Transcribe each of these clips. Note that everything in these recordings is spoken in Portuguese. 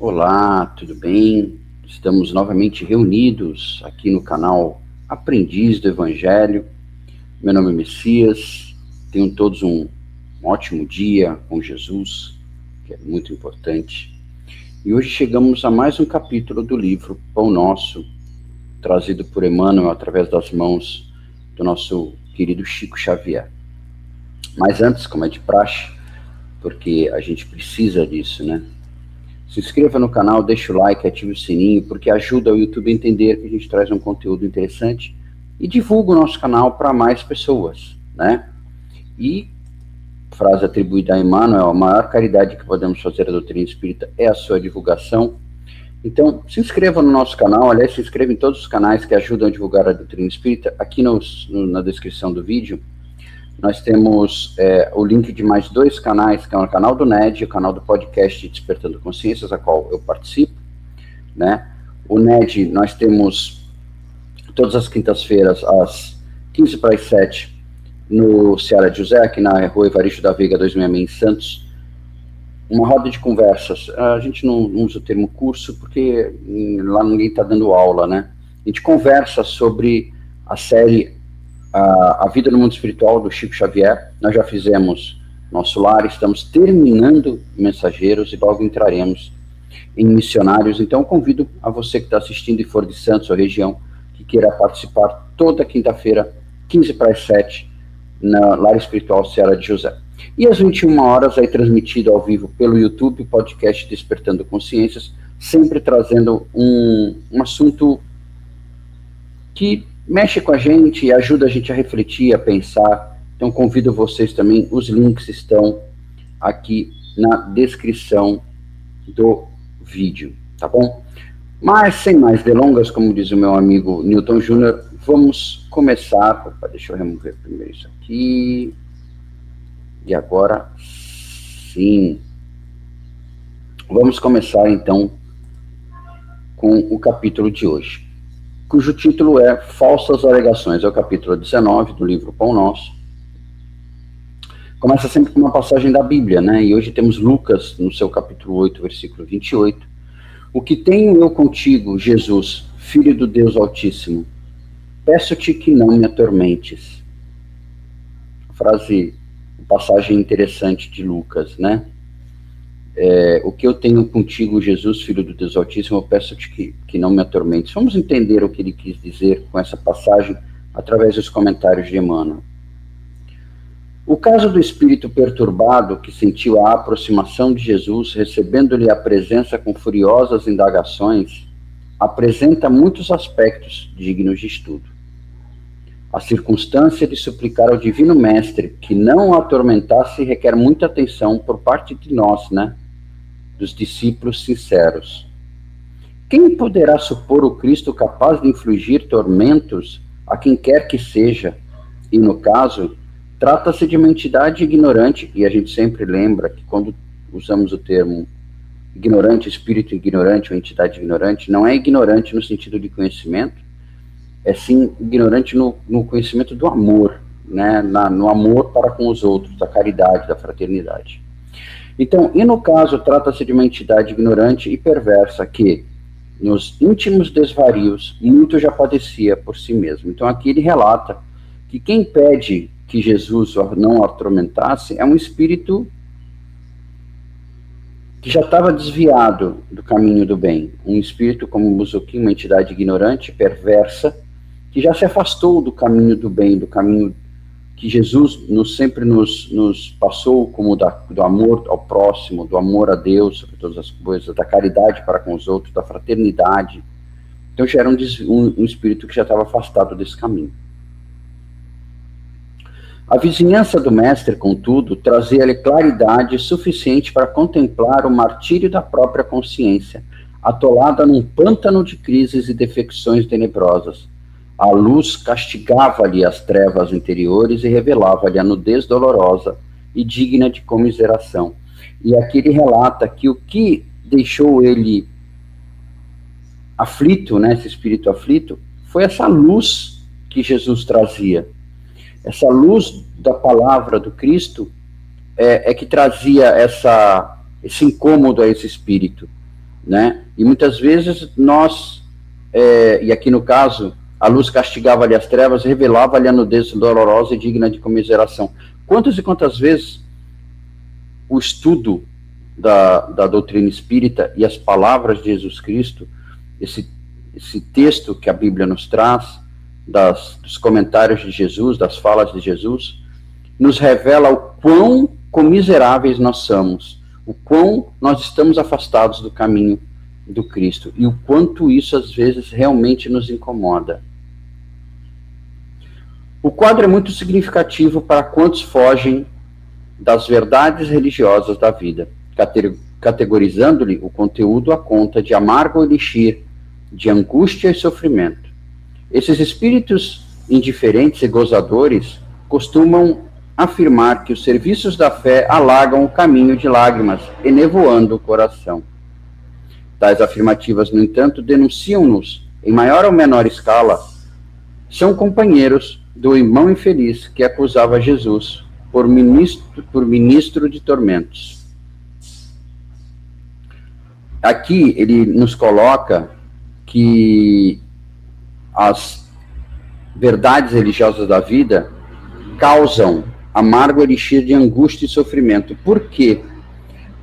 Olá, tudo bem? Estamos novamente reunidos aqui no canal Aprendiz do Evangelho. Meu nome é Messias, tenham todos um ótimo dia com Jesus, que é muito importante. E hoje chegamos a mais um capítulo do livro Pão Nosso, trazido por Emmanuel através das mãos do nosso querido Chico Xavier. Mas antes, como é de praxe, porque a gente precisa disso, né? Se inscreva no canal, deixa o like, ative o sininho, porque ajuda o YouTube a entender que a gente traz um conteúdo interessante e divulga o nosso canal para mais pessoas, né? E, frase atribuída a Emmanuel, a maior caridade que podemos fazer à doutrina espírita é a sua divulgação. Então, se inscreva no nosso canal, aliás, se inscreva em todos os canais que ajudam a divulgar a doutrina espírita. Aqui na descrição do vídeo, nós temos o link de mais dois canais, que é o canal do NED, o canal do podcast Despertando Consciências, a qual eu participo, né? O NED, nós temos todas as quintas-feiras, às 15 para as 7, no Ceará de José, aqui na Rua Evaristo da Veiga 266, em Santos, uma roda de conversas. A gente não usa o termo curso, porque lá ninguém está dando aula, né? A gente conversa sobre a série A Vida no Mundo Espiritual, do Chico Xavier. Nós já fizemos Nosso Lar, estamos terminando Mensageiros e logo entraremos em Missionários. Então, convido a você que está assistindo e for de Santos ou região, que queira participar toda quinta-feira, 15 para as 7, na Lar Espiritual Ceará de José. E às 21 horas, aí transmitido ao vivo pelo YouTube, podcast Despertando Consciências, sempre trazendo um assunto que mexe com a gente e ajuda a gente a refletir, a pensar. Então, convido vocês também, os links estão aqui na descrição do vídeo, tá bom? Mas, sem mais delongas, como diz o meu amigo Newton Júnior, vamos começar. Opa, deixa eu remover primeiro isso aqui. E agora, sim. Vamos começar, então, com o capítulo de hoje, cujo título é Falsas Alegações. É o capítulo 19 do livro Pão Nosso. Começa sempre com uma passagem da Bíblia, né? E hoje temos Lucas, no seu capítulo 8, versículo 28. O que tenho eu contigo, Jesus, Filho do Deus Altíssimo, peço-te que não me atormentes. Passagem interessante de Lucas, né? O que eu tenho contigo, Jesus, Filho do Deus Altíssimo, eu peço-te que não me atormentes. Vamos entender o que ele quis dizer com essa passagem através dos comentários de Emmanuel. O caso do espírito perturbado que sentiu a aproximação de Jesus, recebendo-lhe a presença com furiosas indagações, apresenta muitos aspectos dignos de estudo. A circunstância de suplicar ao Divino Mestre que não o atormentasse requer muita atenção por parte de nós, né? Dos discípulos sinceros. Quem poderá supor o Cristo capaz de infligir tormentos a quem quer que seja? E, no caso, trata-se de uma entidade ignorante, e a gente sempre lembra que quando usamos o termo ignorante, espírito ignorante ou entidade ignorante, não é ignorante no sentido de conhecimento, é sim ignorante no conhecimento do amor, né? No amor para com os outros, da caridade, da fraternidade. Então, e no caso, trata-se de uma entidade ignorante e perversa que, nos íntimos desvarios, muito já padecia por si mesmo. Então, aqui ele relata que quem pede que Jesus não o atormentasse é um espírito que já estava desviado do caminho do bem. Um espírito como Muzuki, uma entidade ignorante, perversa, que já se afastou do caminho do bem, do caminho que Jesus sempre nos passou, como do amor ao próximo, do amor a Deus, sobre todas as coisas, da caridade para com os outros, da fraternidade. Então já era um espírito que já estava afastado desse caminho. A vizinhança do mestre, contudo, trazia-lhe claridade suficiente para contemplar o martírio da própria consciência, atolada num pântano de crises e defecções tenebrosas. A luz castigava-lhe as trevas interiores e revelava-lhe a nudez dolorosa e digna de comiseração. E aqui ele relata que o que deixou ele aflito, né, esse espírito aflito, foi essa luz que Jesus trazia. Essa luz da palavra do Cristo que trazia esse incômodo a esse espírito. né? E muitas vezes nós, e aqui no caso, a luz castigava-lhe as trevas, revelava-lhe a nudez dolorosa e digna de comiseração. Quantas e quantas vezes o estudo da doutrina espírita e as palavras de Jesus Cristo, esse texto que a Bíblia nos traz, dos comentários de Jesus, das falas de Jesus, nos revela o quão comiseráveis nós somos, o quão nós estamos afastados do caminho do Cristo e o quanto isso às vezes realmente nos incomoda. O quadro é muito significativo para quantos fogem das verdades religiosas da vida, categorizando-lhe o conteúdo à conta de amargo elixir, de angústia e sofrimento. Esses espíritos indiferentes e gozadores costumam afirmar que os serviços da fé alagam o caminho de lágrimas, enevoando o coração. Tais afirmativas, no entanto, denunciam-nos, em maior ou menor escala, são companheiros do irmão infeliz que acusava Jesus por ministro de tormentos. Aqui ele nos coloca que as verdades religiosas da vida causam amargo elixir de angústia e sofrimento. Por quê?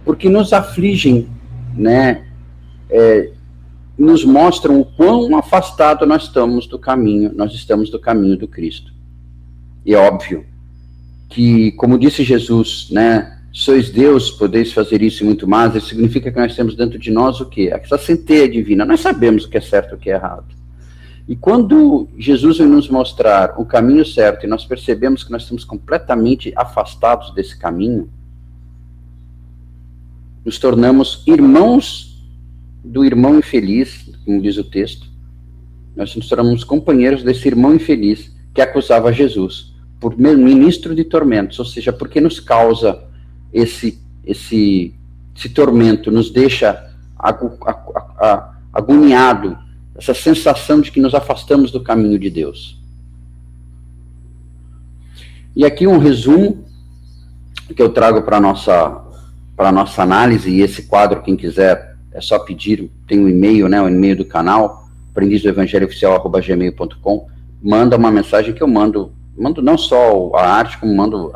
Porque nos afligem, né? Nos mostram o quão afastado nós estamos do caminho do Cristo. E é óbvio que, como disse Jesus, né? Sois Deus, podeis fazer isso e muito mais. Isso significa que nós temos dentro de nós o quê? Essa centelha divina. Nós sabemos o que é certo e o que é errado. E quando Jesus vem nos mostrar o caminho certo e nós percebemos que nós estamos completamente afastados desse caminho, nos tornamos irmãos do irmão infeliz, como diz o texto. Nós nos tornamos companheiros desse irmão infeliz que acusava Jesus por ministro de tormentos, ou seja, porque nos causa esse tormento, nos deixa agoniado, essa sensação de que nos afastamos do caminho de Deus. E aqui um resumo que eu trago para a nossa análise, e esse quadro, quem quiser, é só pedir, tem um e-mail, né, o e-mail do canal, aprendizdoevangelhooficial@gmail.com, manda uma mensagem que eu mando não só a arte, como mando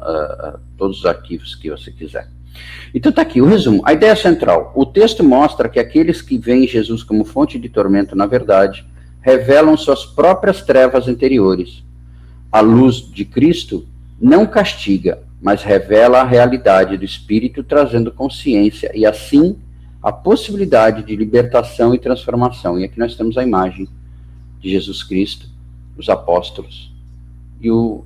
todos os arquivos que você quiser. Então está aqui o resumo. A ideia central. O texto mostra que aqueles que veem Jesus como fonte de tormento, na verdade, revelam suas próprias trevas interiores. A luz de Cristo não castiga, mas revela a realidade do Espírito, trazendo consciência e, assim, a possibilidade de libertação e transformação. E aqui nós temos a imagem de Jesus Cristo, os apóstolos, e o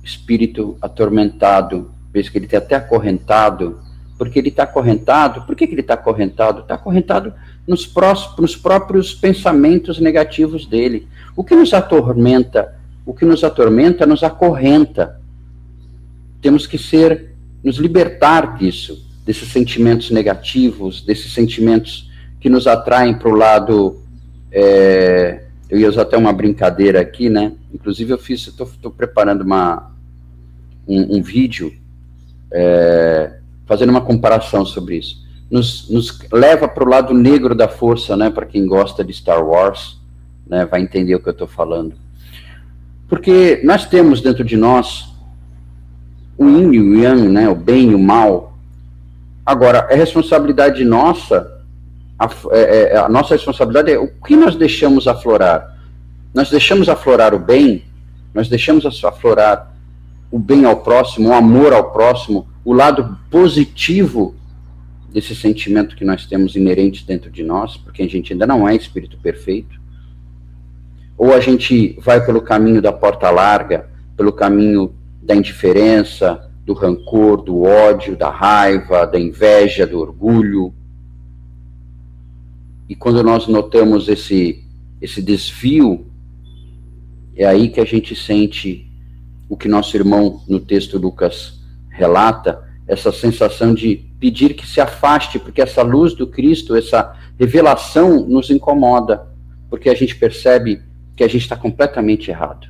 Espírito atormentado, vez que ele está até acorrentado. Porque ele está acorrentado. Por que ele está acorrentado? Está acorrentado nos próprios pensamentos negativos dele. O que nos atormenta, nos acorrenta. Temos que nos libertar disso, desses sentimentos negativos, desses sentimentos que nos atraem para o lado. Eu ia usar até uma brincadeira aqui, né? Inclusive estou preparando um vídeo. Fazendo uma comparação sobre isso, nos leva para o lado negro da força, né? Para quem gosta de Star Wars, né? Vai entender o que eu estou falando. Porque nós temos dentro de nós o yin e o yang, né? O bem e o mal. Agora, é responsabilidade nossa, a nossa responsabilidade é o que nós deixamos aflorar. Nós deixamos aflorar o bem, nós deixamos aflorar o bem ao próximo, o amor ao próximo, o lado positivo desse sentimento que nós temos inerente dentro de nós, porque a gente ainda não é espírito perfeito. Ou a gente vai pelo caminho da porta larga, pelo caminho da indiferença, do rancor, do ódio, da raiva, da inveja, do orgulho. E quando nós notamos esse desvio, é aí que a gente sente o que nosso irmão no texto Lucas relata, essa sensação de pedir que se afaste, porque essa luz do Cristo, essa revelação nos incomoda, porque a gente percebe que a gente está completamente errado.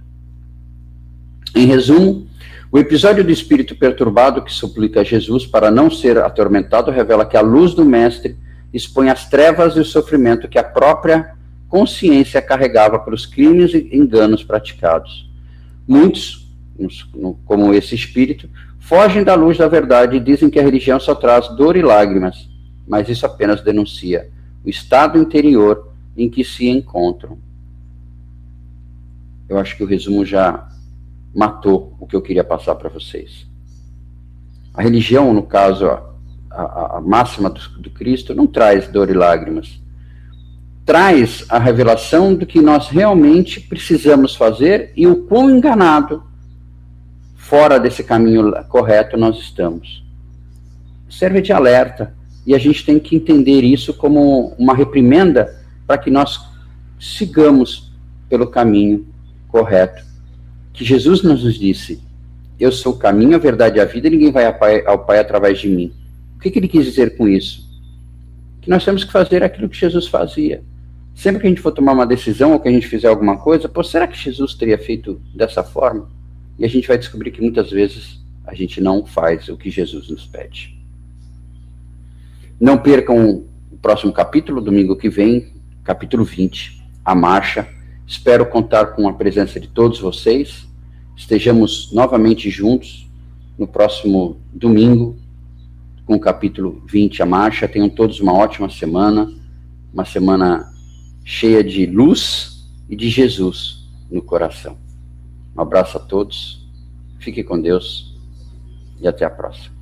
Em resumo, o episódio do espírito perturbado que suplica a Jesus para não ser atormentado revela que a luz do Mestre expõe as trevas e o sofrimento que a própria consciência carregava pelos crimes e enganos praticados. Muitos, como esse espírito, fogem da luz da verdade e dizem que a religião só traz dor e lágrimas, mas isso apenas denuncia o estado interior em que se encontram. Eu acho que o resumo já matou o que eu queria passar para vocês. A religião, no caso, a máxima do Cristo, não traz dor e lágrimas. Traz a revelação do que nós realmente precisamos fazer e o quão enganado, fora desse caminho correto, nós estamos. Serve de alerta, e a gente tem que entender isso como uma reprimenda para que nós sigamos pelo caminho correto. Que Jesus nos disse: eu sou o caminho, a verdade e a vida, e ninguém vai ao Pai através de mim. O que ele quis dizer com isso? Que nós temos que fazer aquilo que Jesus fazia. Sempre que a gente for tomar uma decisão ou que a gente fizer alguma coisa, será que Jesus teria feito dessa forma? E a gente vai descobrir que muitas vezes a gente não faz o que Jesus nos pede. Não percam o próximo capítulo, domingo que vem, capítulo 20, a marcha. Espero contar com a presença de todos vocês. Estejamos novamente juntos no próximo domingo, com o capítulo 20, a marcha. Tenham todos uma ótima semana, uma semana cheia de luz e de Jesus no coração. Um abraço a todos, fique com Deus e até a próxima.